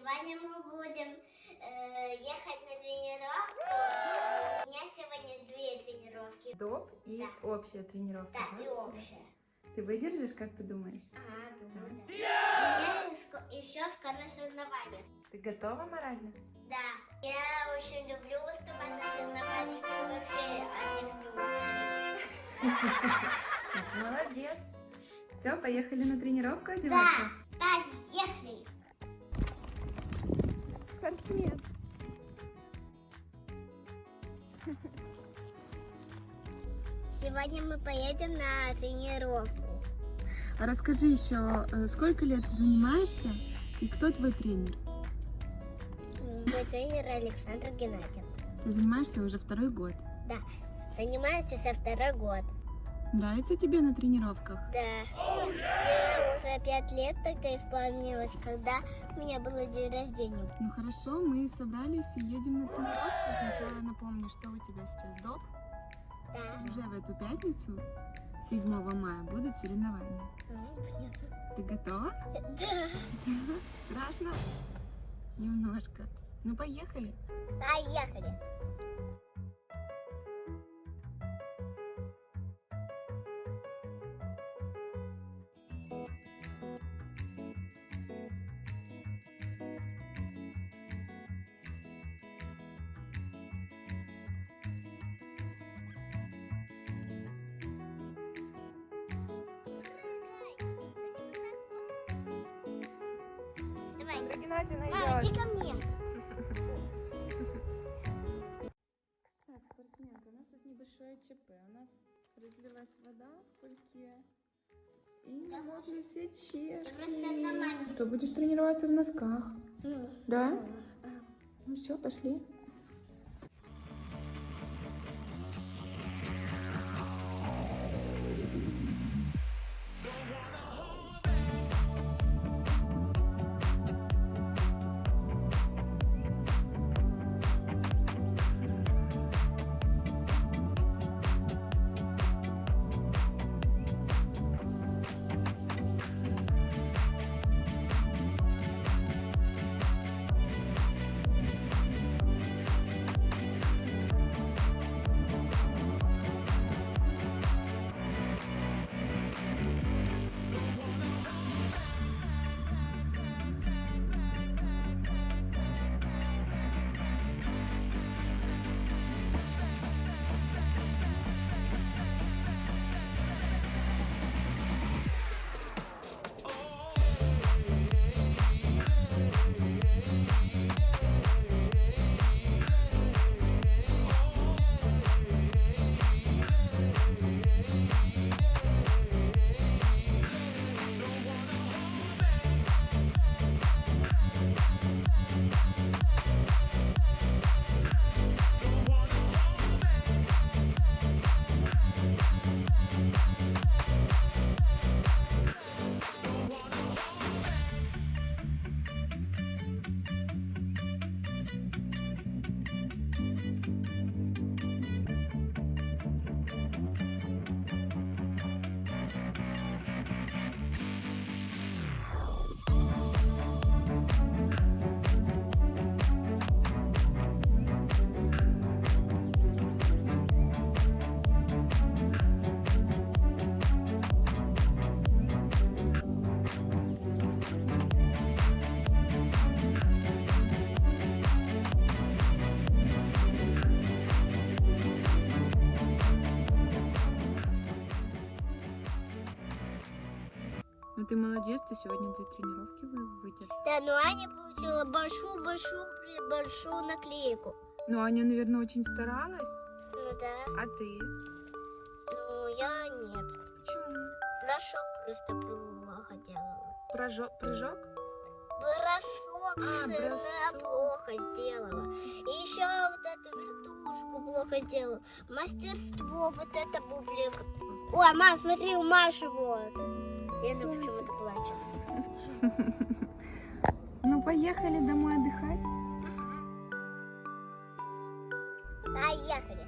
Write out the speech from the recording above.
Сегодня мы будем ехать на тренировку. У меня сегодня 2 тренировки. Доп и общая тренировка. Да, и общая. Ты выдержишь, как ты думаешь? Ага, думаю, да. У меня еще скоро соревнования. Ты готова морально? Да. Я очень люблю выступать на соревнованиях и вообще от них не устаю. Молодец. Все, поехали на тренировку одеваться? Да, поехали. Спортсмен. Сегодня мы поедем на тренировку. А расскажи еще, сколько лет ты занимаешься и кто твой тренер? Мой тренер Александр Геннадьев. Ты занимаешься уже 2-й год. Да, занимаюсь уже 2-й год. Нравится тебе на тренировках? Да. Мне уже 5 лет только исполнилось, когда у меня был день рождения. Ну хорошо, мы собрались и едем на тренировку. Сначала напомню, что у тебя сейчас доп. Да. Уже в эту пятницу, 7 мая, будут соревнования. Ты готова? Да. Страшно? Немножко. Ну поехали. Поехали. Давай. Геннадьевна Мама, иди ко мне. Так, спортсменка, у нас тут небольшое ЧП. У нас разлилась вода в кульке. И намокли все чешки. Просто сама. Что, будешь тренироваться в носках? Да? Ну все, пошли. Ну ты молодец, ты сегодня 2 тренировки выдержишь. Да, но Аня получила большую наклейку. Ну Аня, наверное, очень старалась. Ну да. А ты? Ну я нет. Почему? Бросок просто плохо делала. Прыжок? Бросок сына бросок. плохо сделала. И еще вот эту вертушку плохо сделала. Мастерство, вот это бублик. Ой, мам, смотри, у Маши вот. И она почему-то плачет. Ну поехали домой отдыхать. Поехали.